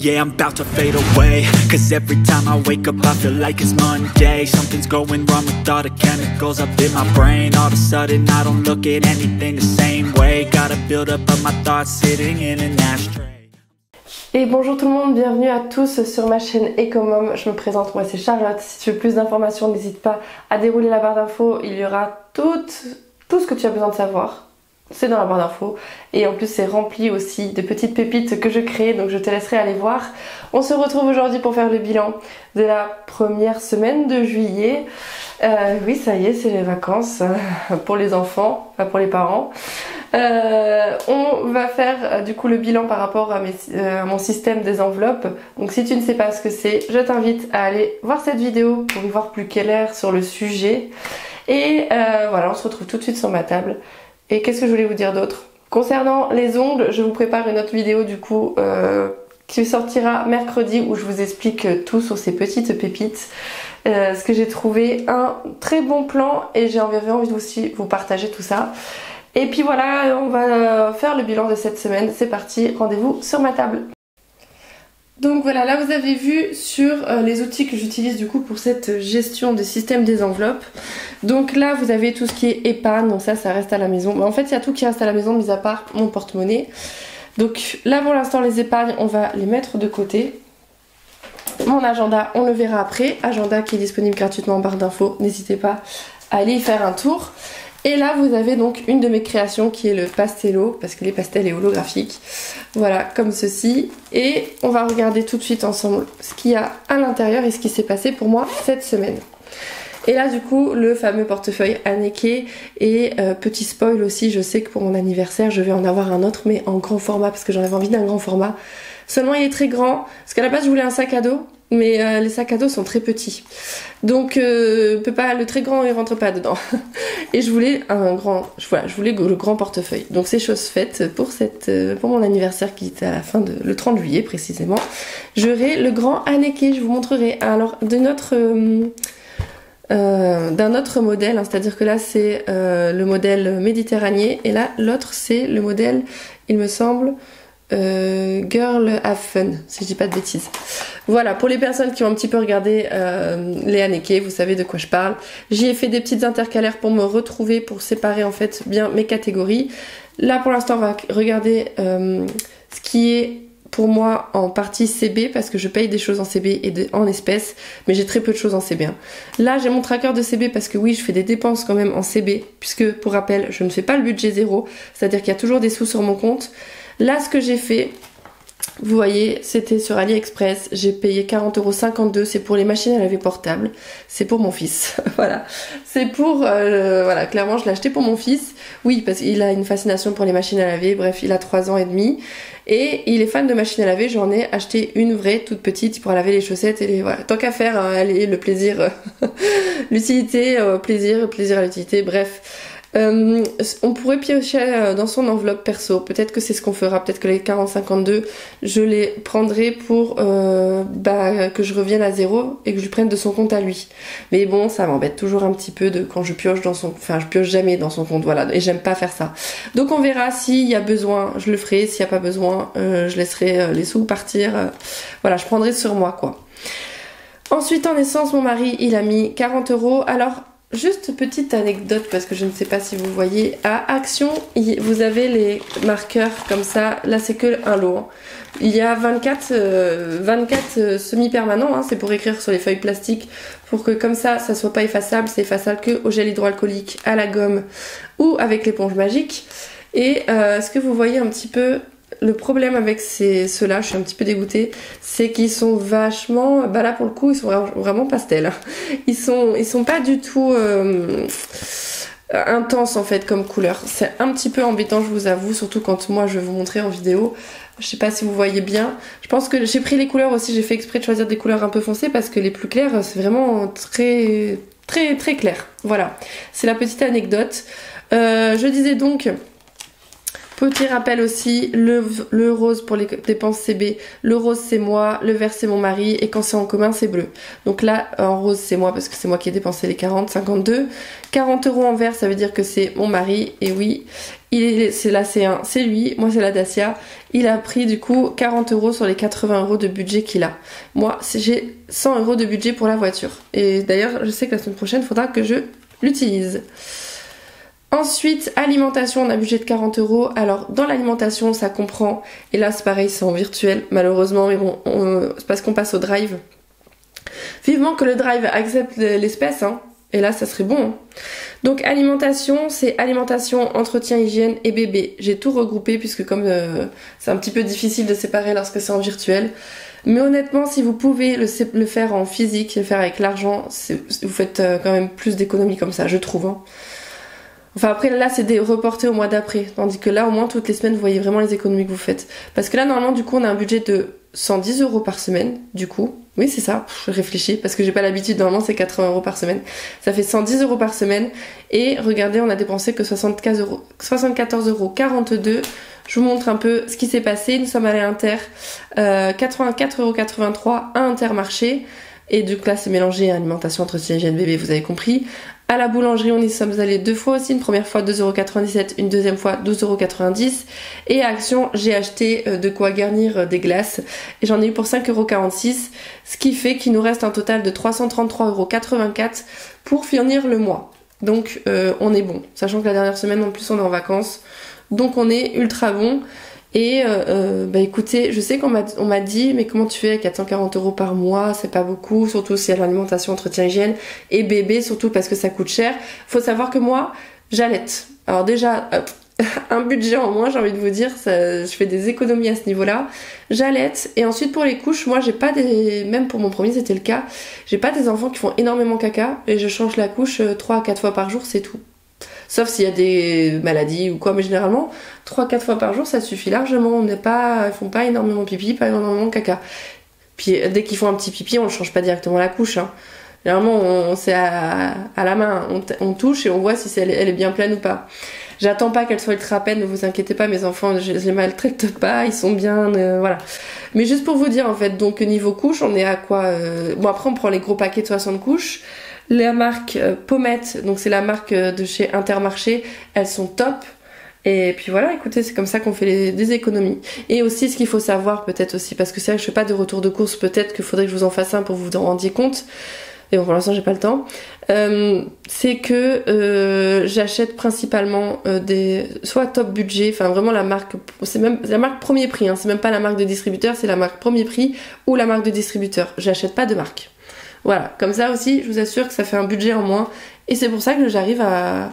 Yeah, I'm about to fade away. Cause every time I wake up I feel like it's Monday. Something's going wrong with all the chemicals up in my brain. All of a sudden I don't look at anything the same way. Gotta build up of my thoughts sitting in an ashtray. Et bonjour tout le monde, bienvenue à tous sur ma chaîne Ecomom. Je me présente, moi c'est Charlotte. Si tu veux plus d'informations, n'hésite pas à dérouler la barre d'infos. Il y aura tout ce que tu as besoin de savoir. C'est dans la barre d'infos. Et en plus c'est rempli aussi de petites pépites que je crée, donc je te laisserai aller voir. On se retrouve aujourd'hui pour faire le bilan de la première semaine de juillet. Oui, ça y est, c'est les vacances pour les enfants, pas pour les parents. On va faire du coup le bilan par rapport à mon système des enveloppes. Donc si tu ne sais pas ce que c'est, je t'invite à aller voir cette vidéo pour y voir plus clair sur le sujet. Et voilà, on se retrouve tout de suite sur ma table. Et qu'est-ce que je voulais vous dire d'autre? Concernant les ongles, je vous prépare une autre vidéo du coup qui sortira mercredi où je vous explique tout sur ces petites pépites. Ce que j'ai trouvé un très bon plan et j'ai envie de aussi vous partager tout ça. Et puis voilà, on va faire le bilan de cette semaine. C'est parti, rendez-vous sur ma table. Donc voilà, là vous avez vu sur les outils que j'utilise du coup pour cette gestion des systèmes des enveloppes. Donc là vous avez tout ce qui est épargne, donc ça reste à la maison. Mais en fait il y a tout qui reste à la maison mis à part mon porte-monnaie. Donc là pour l'instant les épargnes on va les mettre de côté. Mon agenda on le verra après, agenda qui est disponible gratuitement en barre d'infos, n'hésitez pas à aller y faire un tour. Et là vous avez donc une de mes créations qui est le pastello, parce que les pastels est holographique. Voilà, comme ceci. Et on va regarder tout de suite ensemble ce qu'il y a à l'intérieur et ce qui s'est passé pour moi cette semaine. Et là du coup le fameux portefeuille Anneke et petit spoil aussi, je sais que pour mon anniversaire je vais en avoir un autre mais en grand format parce que j'en avais envie d'un grand format. Seulement il est très grand, parce qu'à la base je voulais un sac à dos. Mais les sacs à dos sont très petits. Donc le très grand il rentre pas dedans. Et je voulais je voulais le grand portefeuille. Donc c'est chose faite pour mon anniversaire qui était à la fin le 30 juillet précisément. J'aurai le grand Anneke, je vous montrerai. Alors d'un autre modèle, hein, c'est-à-dire que là c'est le modèle méditerranéen et là l'autre c'est le modèle, il me semble, Girl Have Fun, si je dis pas de bêtises. Voilà, pour les personnes qui ont un petit peu regardé les Anneke, vous savez de quoi je parle. J'y ai fait des petites intercalaires pour me retrouver, pour séparer en fait bien mes catégories. Là pour l'instant on va regarder ce qui est pour moi en partie CB, parce que je paye des choses en CB et en espèces, mais j'ai très peu de choses en CB. Hein. Là j'ai mon tracker de CB parce que oui je fais des dépenses quand même en CB, puisque pour rappel je ne fais pas le budget zéro, c'est-à-dire qu'il y a toujours des sous sur mon compte. Là ce que j'ai fait, vous voyez, c'était sur AliExpress, j'ai payé 40,52 €, c'est pour les machines à laver portables, c'est pour mon fils, voilà. C'est pour, voilà, clairement je l'ai acheté pour mon fils, oui parce qu'il a une fascination pour les machines à laver, bref il a 3 ans et demi, et il est fan de machines à laver, j'en ai acheté une vraie toute petite pour laver les chaussettes, et voilà, tant qu'à faire, hein, allez, le plaisir, l'utilité, plaisir à l'utilité, bref. On pourrait piocher dans son enveloppe perso, peut-être que c'est ce qu'on fera, peut-être que les 40,52 je les prendrai pour que je revienne à zéro et que je lui prenne de son compte à lui. Mais bon, ça m'embête toujours un petit peu quand je pioche dans son, enfin je pioche jamais dans son compte, voilà, et j'aime pas faire ça. Donc on verra, s'il y a besoin je le ferai, s'il y a pas besoin je laisserai les sous partir, voilà, je prendrai sur moi quoi. Ensuite en essence mon mari il a mis 40 €, alors juste petite anecdote parce que je ne sais pas si vous voyez, à Action vous avez les marqueurs comme ça, là c'est que un lot, hein. Il y a 24 semi-permanents, hein, c'est pour écrire sur les feuilles plastiques pour que comme ça soit pas effaçable, c'est effaçable que au gel hydroalcoolique, à la gomme ou avec l'éponge magique. Et est-ce que vous voyez un petit peu le problème avec ceux-là, je suis un petit peu dégoûtée, c'est qu'ils sont vachement, bah là pour le coup ils sont vraiment pastels. Ils sont pas du tout intenses en fait comme couleur. C'est un petit peu embêtant je vous avoue, surtout quand moi je vais vous montrer en vidéo. Je sais pas si vous voyez bien. Je pense que j'ai pris les couleurs aussi, j'ai fait exprès de choisir des couleurs un peu foncées parce que les plus claires c'est vraiment très clair. Voilà, c'est la petite anecdote. Je disais donc... Petit rappel aussi, le rose pour les dépenses CB, le rose c'est moi, le vert c'est mon mari et quand c'est en commun c'est bleu. Donc là en rose c'est moi parce que c'est moi qui ai dépensé les 52. 40 € en vert ça veut dire que c'est mon mari et oui. c'est la C1, c'est lui, moi c'est la Dacia. Il a pris du coup 40 € sur les 80 € de budget qu'il a. Moi, j'ai 100 € de budget pour la voiture. Et d'ailleurs, je sais que la semaine prochaine, il faudra que je l'utilise. Ensuite, alimentation, on a un budget de 40 €. Alors, dans l'alimentation, ça comprend, et là c'est pareil, c'est en virtuel, malheureusement, mais bon, c'est parce qu'on passe au drive. Vivement que le drive accepte l'espèce, hein. Et là, ça serait bon. Hein. Donc, alimentation, c'est alimentation, entretien, hygiène et bébé. J'ai tout regroupé puisque comme c'est un petit peu difficile de séparer lorsque c'est en virtuel. Mais honnêtement, si vous pouvez le faire en physique, le faire avec l'argent, vous faites quand même plus d'économies comme ça, je trouve. Hein. Enfin après là c'est reporté au mois d'après, tandis que là au moins toutes les semaines vous voyez vraiment les économies que vous faites. Parce que là normalement du coup on a un budget de 110 € par semaine du coup. Oui c'est ça, je réfléchis parce que j'ai pas l'habitude, normalement c'est 80 € par semaine. Ça fait 110 € par semaine et regardez on a dépensé que 74,42 €. Je vous montre un peu ce qui s'est passé, nous sommes allés à Inter, 84,83 € à Intermarché. Et du coup là c'est mélangé alimentation, entretien, hygiène, bébé, vous avez compris. À la boulangerie, on y sommes allés 2 fois aussi. Une première fois 2,97 €, une deuxième fois 12,90 €. Et à Action, j'ai acheté de quoi garnir des glaces. Et j'en ai eu pour 5,46 €. Ce qui fait qu'il nous reste un total de 333,84 € pour finir le mois. Donc on est bon. Sachant que la dernière semaine en plus on est en vacances. Donc on est ultra bon. Et bah écoutez, je sais qu'on m'a dit mais comment tu fais avec 440 € par mois, c'est pas beaucoup, surtout si y a l'alimentation, entretien, hygiène et bébé, surtout parce que ça coûte cher. Faut savoir que moi, j'allaite. Alors déjà, un budget en moins, j'ai envie de vous dire, je fais des économies à ce niveau-là. J'allaite et ensuite pour les couches, moi j'ai pas même pour mon premier c'était le cas, j'ai pas des enfants qui font énormément caca et je change la couche 3 à 4 fois par jour, c'est tout. Sauf s'il y a des maladies ou quoi, mais généralement 3-4 fois par jour ça suffit largement. Ils font pas énormément pipi, pas énormément caca. Puis dès qu'ils font un petit pipi, on ne change pas directement la couche. Hein. Généralement c'est à la main, on touche et on voit si elle est bien pleine ou pas. J'attends pas qu'elle soit ultra pleine, ne vous inquiétez pas, mes enfants, je les maltraite pas, ils sont bien, voilà. Mais juste pour vous dire en fait, donc niveau couche, on est à quoi Bon après on prend les gros paquets de 60 couches. La marque Pommette, donc c'est la marque de chez Intermarché, elles sont top. Et puis voilà, écoutez, c'est comme ça qu'on fait des économies. Et aussi, ce qu'il faut savoir peut-être aussi, parce que c'est vrai que je fais pas de retour de course, peut-être qu'il faudrait que je vous en fasse un pour que vous en rendiez compte. Et bon, pour l'instant, j'ai pas le temps. C'est que j'achète principalement soit top budget, enfin vraiment la marque, c'est la marque premier prix, hein, c'est même pas la marque de distributeur, c'est la marque premier prix ou la marque de distributeur. J'achète pas de marque. Voilà, comme ça aussi, je vous assure que ça fait un budget en moins. Et c'est pour ça que j'arrive à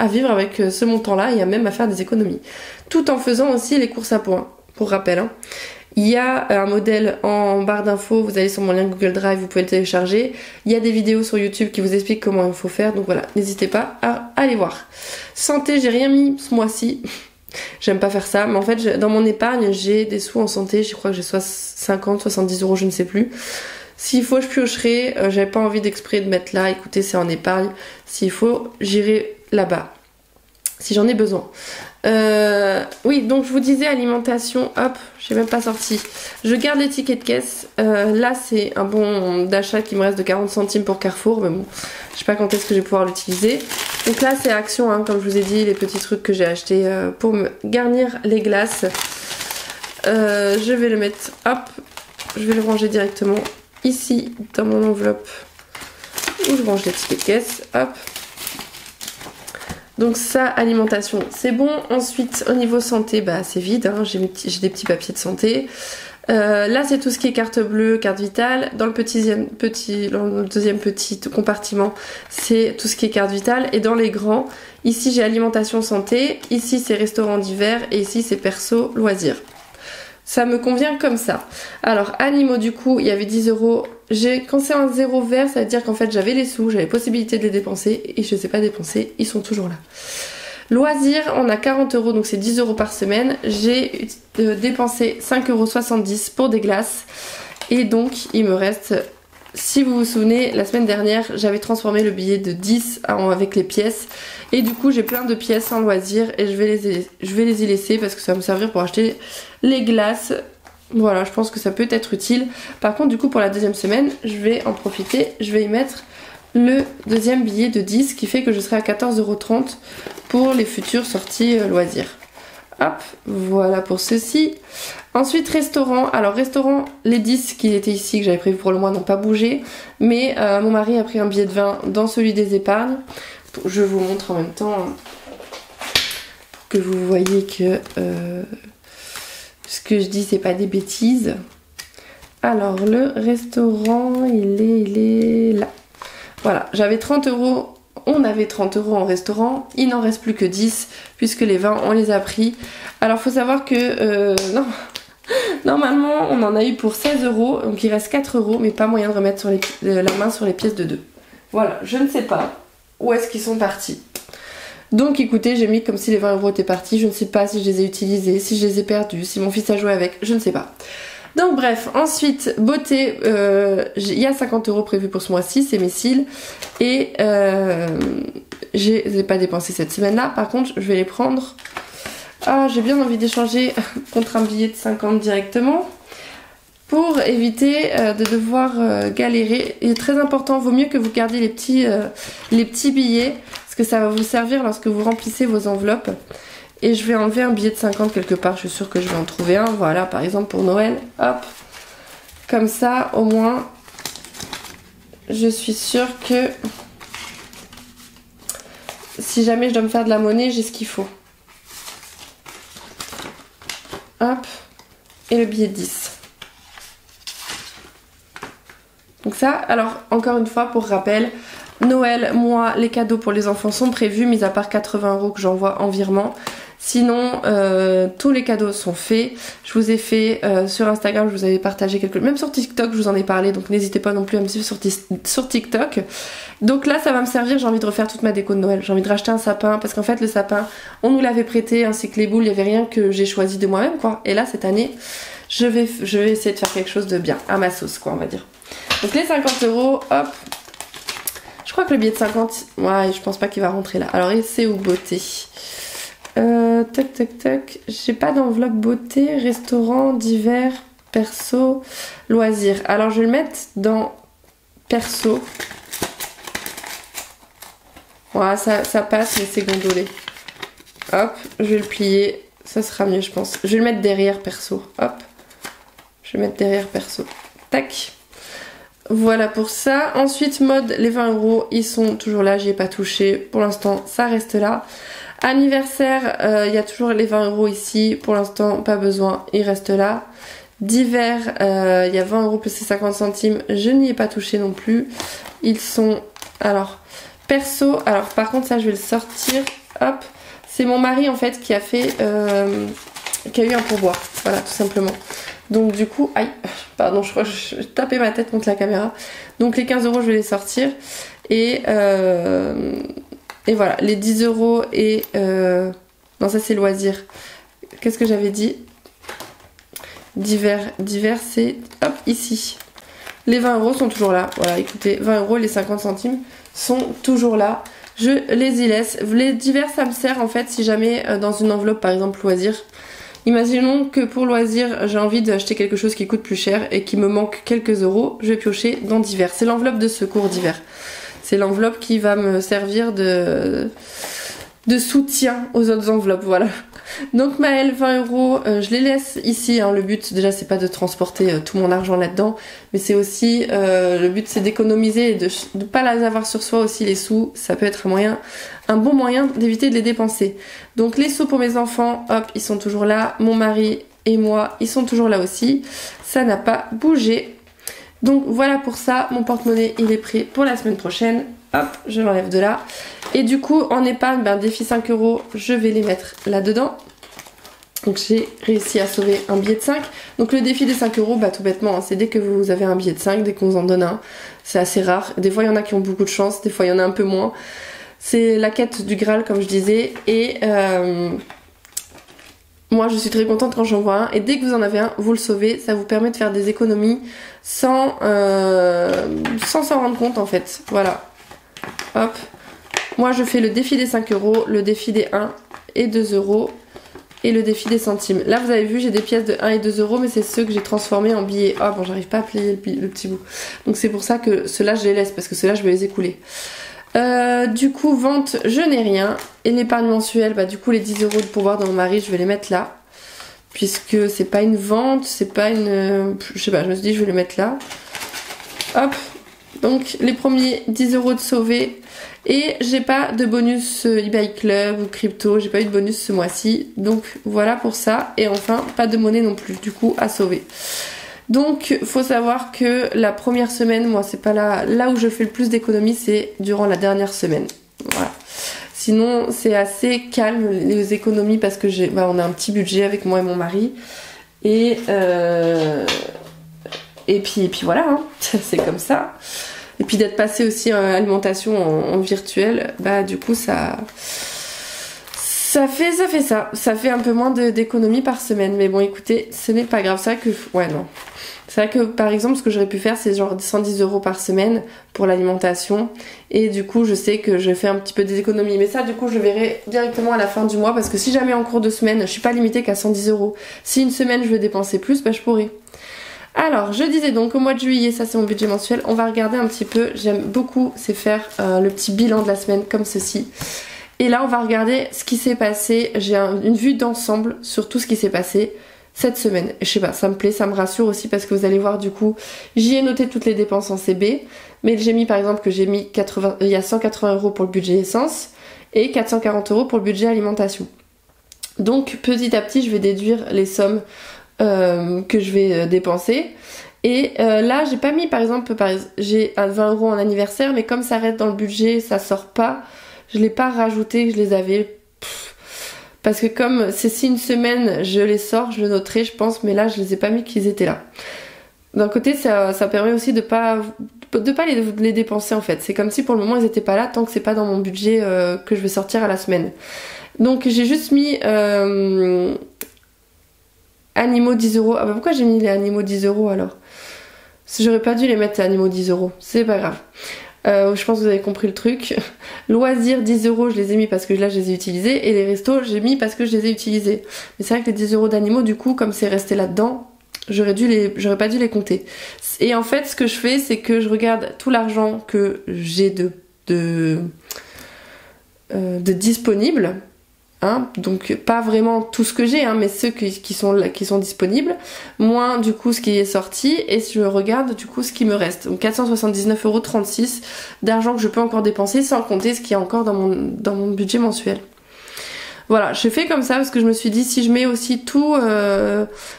vivre avec ce montant-là et même à faire des économies. Tout en faisant aussi les courses à points, pour rappel. Hein. Il y a un modèle en barre d'infos, vous allez sur mon lien Google Drive, vous pouvez le télécharger. Il y a des vidéos sur YouTube qui vous expliquent comment il faut faire, donc voilà, n'hésitez pas à aller voir. Santé, j'ai rien mis ce mois-ci. J'aime pas faire ça, mais en fait, dans mon épargne, j'ai des sous en santé, je crois que j'ai soit 50, 70 €, je ne sais plus. S'il faut, je piocherai. J'avais pas envie d'exprès de mettre là. Écoutez, c'est en épargne. S'il faut, j'irai là-bas. Si j'en ai besoin. Oui, donc je vous disais alimentation. Hop, j'ai même pas sorti. Je garde les tickets de caisse. Là, c'est un bon d'achat qui me reste de 40 centimes pour Carrefour. Mais bon, je sais pas quand est-ce que je vais pouvoir l'utiliser. Donc là, c'est Action, hein, comme je vous ai dit, les petits trucs que j'ai achetés pour me garnir les glaces. Je vais le mettre. Hop, je vais le ranger directement ici dans mon enveloppe où je range les tickets de caisse. Hop. Donc ça, alimentation, c'est bon. Ensuite, au niveau santé, bah c'est vide. Hein. J'ai des petits papiers de santé. Là, c'est tout ce qui est carte bleue, carte vitale. Dans le deuxième petit compartiment, c'est tout ce qui est carte vitale. Et dans les grands, ici j'ai alimentation santé. Ici c'est restaurant d'hiver. Et ici c'est perso loisirs. Ça me convient comme ça. Alors, animaux, du coup, il y avait 10 €. Quand c'est un 0 vert, ça veut dire qu'en fait, j'avais les sous, j'avais possibilité de les dépenser et je ne les ai pas dépensés, ils sont toujours là. Loisirs, on a 40 €, donc c'est 10 € par semaine. J'ai dépensé 5,70 € pour des glaces. Et donc, il me reste... Si vous vous souvenez, la semaine dernière, j'avais transformé le billet de 10 avec les pièces. Et du coup, j'ai plein de pièces en loisirs et je vais les y laisser parce que ça va me servir pour acheter les glaces. Voilà, je pense que ça peut être utile. Par contre, du coup, pour la deuxième semaine, je vais en profiter. Je vais y mettre le deuxième billet de 10, ce qui fait que je serai à 14,30 € pour les futures sorties loisirs. Hop, voilà pour ceci. Ensuite, restaurant. Alors, restaurant, les 10 qui étaient ici, que j'avais prévu pour le mois, n'ont pas bougé. Mais mon mari a pris un billet de 20 dans celui des épargnes. Je vous montre en même temps pour que vous voyez que ce que je dis, c'est pas des bêtises. Alors, le restaurant, il est là. Voilà, j'avais 30 €. On avait 30 € en restaurant, il n'en reste plus que 10 puisque les 20 on les a pris. Alors faut savoir que non, normalement on en a eu pour 16 €, donc il reste 4 €, mais pas moyen de remettre sur la main sur les pièces de 2. Voilà, je ne sais pas où est-ce qu'ils sont partis. Donc écoutez, j'ai mis comme si les 20 € étaient partis, je ne sais pas si je les ai utilisés, si je les ai perdus, si mon fils a joué avec, je ne sais pas. Donc bref, ensuite, beauté, il y a 50 € prévus pour ce mois-ci, c'est mes cils. Et je n'ai pas dépensé cette semaine-là, par contre, je vais les prendre. Ah, j'ai bien envie d'échanger contre un billet de 50 directement. Pour éviter de devoir galérer. Il est très important, vaut mieux que vous gardiez les petits billets, parce que ça va vous servir lorsque vous remplissez vos enveloppes. Et je vais enlever un billet de 50 quelque part, je suis sûre que je vais en trouver un. Voilà, par exemple pour Noël, hop. Comme ça, au moins, je suis sûre que si jamais je dois me faire de la monnaie, j'ai ce qu'il faut. Hop. Et le billet de 10. Donc ça, alors encore une fois, pour rappel, Noël, moi, les cadeaux pour les enfants sont prévus, mis à part 80 € que j'envoie en virement. Sinon, tous les cadeaux sont faits. Je vous ai fait sur Instagram, je vous avais partagé quelques... Même sur TikTok, je vous en ai parlé, donc n'hésitez pas non plus à me suivre sur TikTok. Donc là, ça va me servir, j'ai envie de refaire toute ma déco de Noël. J'ai envie de racheter un sapin, parce qu'en fait, le sapin, on nous l'avait prêté, ainsi que les boules, il n'y avait rien que j'ai choisi de moi-même, quoi. Et là, cette année, je vais essayer de faire quelque chose de bien, à ma sauce, quoi, on va dire. Donc les 50 €, hop. Je crois que le billet de 50, ouais, je pense pas qu'il va rentrer là. Alors, c'est où beauté? Tac tac tac, j'ai pas d'enveloppe beauté, restaurant, divers, perso, loisirs. Alors je vais le mettre dans perso. Voilà, ça passe mais c'est gondolé. Hop, je vais le plier, ça sera mieux je pense. Je vais le mettre derrière perso, hop. Je vais le mettre derrière perso. Tac. Voilà pour ça. Ensuite mode, les 20 €, ils sont toujours là, j'y ai pas touché. Pour l'instant ça reste là. Anniversaire, il y a toujours les 20 € ici, pour l'instant pas besoin, il reste là. Divers, il y a 20 € plus les 50 centimes, je n'y ai pas touché non plus. Ils sont, alors, perso, alors par contre ça je vais le sortir, hop. C'est mon mari en fait qui a fait, qui a eu un pourboire, voilà tout simplement. Donc du coup, aïe, pardon, je crois que je tapais ma tête contre la caméra. Donc les 15 € je vais les sortir et voilà, les 10 € et... non, ça c'est loisirs. Qu'est-ce que j'avais dit? Divers, c'est... Hop, ici. Les 20 € sont toujours là. Voilà, écoutez, 20 € et les 50 centimes sont toujours là. Je les y laisse. Les divers, ça me sert en fait si jamais dans une enveloppe, par exemple, loisirs. Imaginons que pour loisirs, j'ai envie d'acheter quelque chose qui coûte plus cher et qui me manque quelques euros. Je vais piocher dans divers. C'est l'enveloppe de secours divers. C'est l'enveloppe qui va me servir de soutien aux autres enveloppes, voilà. Donc Maëlle, 20 €, je les laisse ici, hein. Le but déjà c'est pas de transporter tout mon argent là-dedans, mais c'est aussi, le but c'est d'économiser et de ne pas les avoir sur soi aussi les sous, ça peut être un bon moyen d'éviter de les dépenser. Donc les sous pour mes enfants, hop, ils sont toujours là, mon mari et moi, ils sont toujours là aussi, ça n'a pas bougé. Donc voilà pour ça, mon porte-monnaie il est prêt pour la semaine prochaine. Hop, je l'enlève de là. Et du coup, en épargne, défi 5 €, je vais les mettre là-dedans. Donc j'ai réussi à sauver un billet de 5. Donc le défi des 5 €, tout bêtement, hein, c'est dès que vous avez un billet de 5, dès qu'on vous en donne un. C'est assez rare. Des fois, il y en a qui ont beaucoup de chance, des fois, il y en a un peu moins. C'est la quête du Graal, comme je disais. Et moi, je suis très contente quand j'en vois un. Et dès que vous en avez un, vous le sauvez. Ça vous permet de faire des économies sans s'en rendre compte, en fait. Voilà. Hop. Moi, je fais le défi des 5 €, le défi des 1 et 2 €. et le défi des centimes. Là vous avez vu j'ai des pièces de 1 et 2 euros mais c'est ceux que j'ai transformés en billets. Ah bon j'arrive pas à plier le petit bout. Donc c'est pour ça que ceux-là je les laisse parce que ceux-là je vais les écouler. Du coup vente je n'ai rien. Et l'épargne mensuelle, bah du coup les 10 euros de pourboire de mon mari je vais les mettre là. Puisque c'est pas une vente, c'est pas une... je sais pas, je me suis dit je vais les mettre là. Hop. Donc les premiers 10 euros de sauver. Et j'ai pas de bonus eBay Club ou crypto, j'ai pas eu de bonus ce mois-ci. Donc voilà pour ça. Et enfin, pas de monnaie non plus, du coup à sauver. Donc faut savoir que la première semaine, moi c'est pas là où je fais le plus d'économies, c'est durant la dernière semaine. Voilà. Sinon c'est assez calme les économies parce que on a un petit budget avec moi et mon mari. Et puis voilà, hein. C'est comme ça. Et puis d'être passé aussi en alimentation en virtuel, bah du coup ça fait un peu moins d'économies par semaine. Mais bon écoutez, ce n'est pas grave, c'est vrai que c'est vrai que par exemple ce que j'aurais pu faire c'est genre 110 euros par semaine pour l'alimentation et du coup je sais que je fais un petit peu des économies, mais ça du coup je verrai directement à la fin du mois parce que si jamais en cours de semaine je suis pas limitée qu'à 110 euros, si une semaine je veux dépenser plus, bah je pourrais. Alors je disais donc au mois de juillet, ça c'est mon budget mensuel, on va regarder un petit peu, j'aime beaucoup c'est faire le petit bilan de la semaine comme ceci. Et là on va regarder ce qui s'est passé, j'ai une vue d'ensemble sur tout ce qui s'est passé cette semaine. Et je sais pas, ça me plaît, ça me rassure aussi parce que vous allez voir du coup, j'y ai noté toutes les dépenses en CB, mais j'ai mis par exemple que j'ai mis il y a 180 euros pour le budget essence et 440 euros pour le budget alimentation. Donc petit à petit je vais déduire les sommes que je vais dépenser. Et là j'ai pas mis par exemple, j'ai 20 euros en anniversaire, mais comme ça reste dans le budget, ça sort pas, je l'ai pas rajouté, je les avais... Parce que comme c'est si une semaine je les sors, je le noterai je pense, mais là je les ai pas mis qu'ils étaient là. D'un côté ça permet aussi de pas les dépenser en fait. C'est comme si pour le moment ils étaient pas là tant que c'est pas dans mon budget que je vais sortir à la semaine. Donc j'ai juste mis animaux 10 euros. Ah bah pourquoi j'ai mis les animaux 10 euros alors? J'aurais pas dû les mettre les animaux 10 euros, c'est pas grave. Je pense que vous avez compris le truc. Loisirs 10 euros je les ai mis parce que là je les ai utilisés, et les restos j'ai mis parce que je les ai utilisés. Mais c'est vrai que les 10 euros d'animaux du coup comme c'est resté là-dedans, j'aurais pas dû les compter. Et en fait ce que je fais c'est que je regarde tout l'argent que j'ai de disponible. Hein, donc pas vraiment tout ce que j'ai, hein, mais ceux qui sont disponibles, moins du coup ce qui est sorti, et je regarde du coup ce qui me reste. Donc 479,36 € d'argent que je peux encore dépenser sans compter ce qu'il y a encore dans mon budget mensuel. Voilà, je fais comme ça parce que je me suis dit si je mets aussi tout,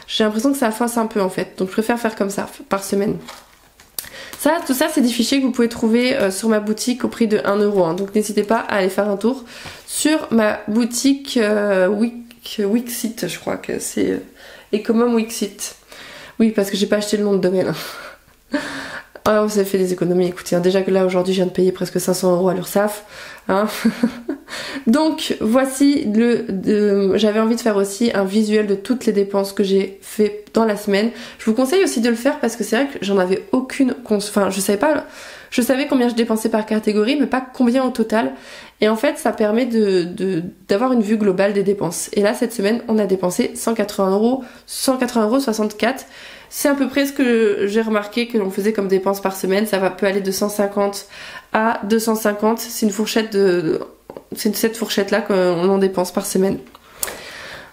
j'ai l'impression que ça fausse un peu en fait. Donc je préfère faire comme ça par semaine. Tout ça c'est des fichiers que vous pouvez trouver sur ma boutique au prix de 1 €. Hein. Donc n'hésitez pas à aller faire un tour sur ma boutique Wixit, je crois que c'est Ecomom Wixit. Oui, parce que j'ai pas acheté le nom de domaine. Alors vous avez fait des économies, écoutez, hein, déjà que là aujourd'hui je viens de payer presque 500 € à l'URSSAF. Hein. Donc voici j'avais envie de faire aussi un visuel de toutes les dépenses que j'ai fait dans la semaine. Je vous conseille aussi de le faire parce que c'est vrai que j'en avais aucune... Enfin je savais pas... Je savais combien je dépensais par catégorie mais pas combien au total. Et en fait ça permet d'avoir une vue globale des dépenses. Et là cette semaine on a dépensé 180,64 €. C'est à peu près ce que j'ai remarqué que l'on faisait comme dépenses par semaine. Ça peut aller de 150 à 250. C'est une fourchette c'est cette fourchette là qu'on en dépense par semaine.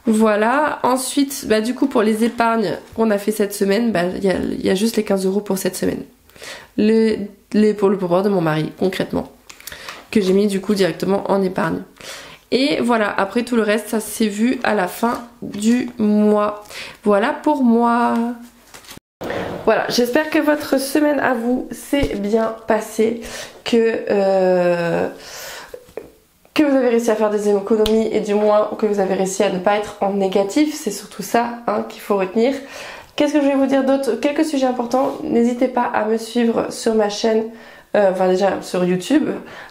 Voilà. Ensuite, bah, du coup pour les épargnes qu'on a fait cette semaine, bah, y a juste les 15 € pour cette semaine. Pour le pourboire de mon mari concrètement. Que j'ai mis du coup directement en épargne. Et voilà, après tout le reste, ça s'est vu à la fin du mois. Voilà pour moi. Voilà, j'espère que votre semaine à vous s'est bien passée, que vous avez réussi à faire des économies et du moins que vous avez réussi à ne pas être en négatif, c'est surtout ça hein, qu'il faut retenir. Qu'est-ce que je vais vous dire d'autre? Quelques sujets importants, n'hésitez pas à me suivre sur ma chaîne, enfin déjà sur YouTube,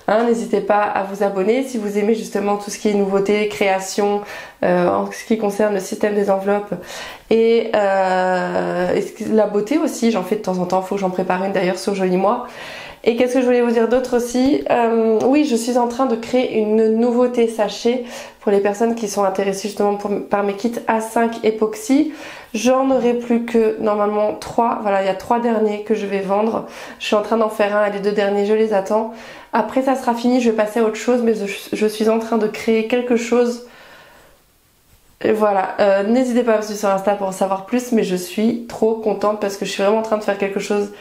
hein, n'hésitez pas à vous abonner si vous aimez justement tout ce qui est nouveauté, création, en ce qui concerne le système des enveloppes et la beauté aussi, j'en fais de temps en temps, il faut que j'en prépare une d'ailleurs sur Joli Moi. Et qu'est-ce que je voulais vous dire d'autre aussi? Oui, je suis en train de créer une nouveauté sachet pour les personnes qui sont intéressées justement par mes kits A5 époxy. J'en aurai plus que normalement 3. Voilà, il y a 3 derniers que je vais vendre. Je suis en train d'en faire un et les 2 derniers, je les attends. Après, ça sera fini, je vais passer à autre chose, mais je suis en train de créer quelque chose. Et voilà, n'hésitez pas à me suivre sur Insta pour en savoir plus, mais je suis trop contente parce que je suis vraiment en train de faire quelque chose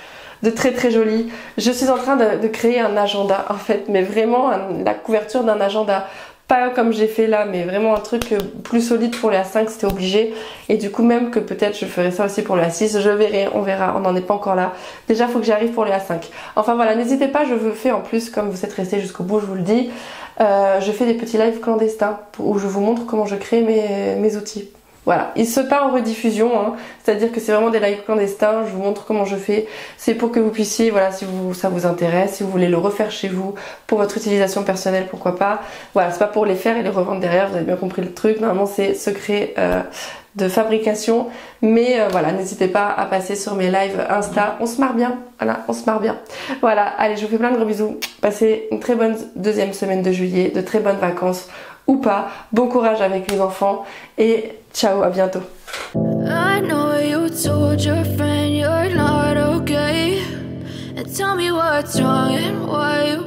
de très très joli. Je suis en train de créer un agenda en fait, mais vraiment la couverture d'un agenda. Pas comme j'ai fait là, mais vraiment un truc plus solide pour les A5, c'était obligé. Et du coup, même que peut-être je ferai ça aussi pour les A6, je verrai, on verra, on n'en est pas encore là. Déjà, il faut que j'arrive pour les A5. Enfin voilà, n'hésitez pas, je vous fais en plus, comme vous êtes restés jusqu'au bout, je vous le dis, je fais des petits lives clandestins où je vous montre comment je crée mes outils. Voilà, il se part en rediffusion, hein. C'est-à-dire que c'est vraiment des lives clandestins, je vous montre comment je fais. C'est pour que vous puissiez, voilà, si ça vous intéresse, si vous voulez le refaire chez vous, pour votre utilisation personnelle, pourquoi pas. Voilà, c'est pas pour les faire et les revendre derrière, vous avez bien compris le truc. Normalement, c'est secret de fabrication. Mais voilà, n'hésitez pas à passer sur mes lives Insta. On se marre bien, voilà, on se marre bien. Voilà, allez, je vous fais plein de gros bisous. Passez une très bonne deuxième semaine de juillet, de très bonnes vacances. Ou pas, bon courage avec les enfants et ciao, à bientôt. I know you told your friend you're not okay. And tell me what's wrong and why you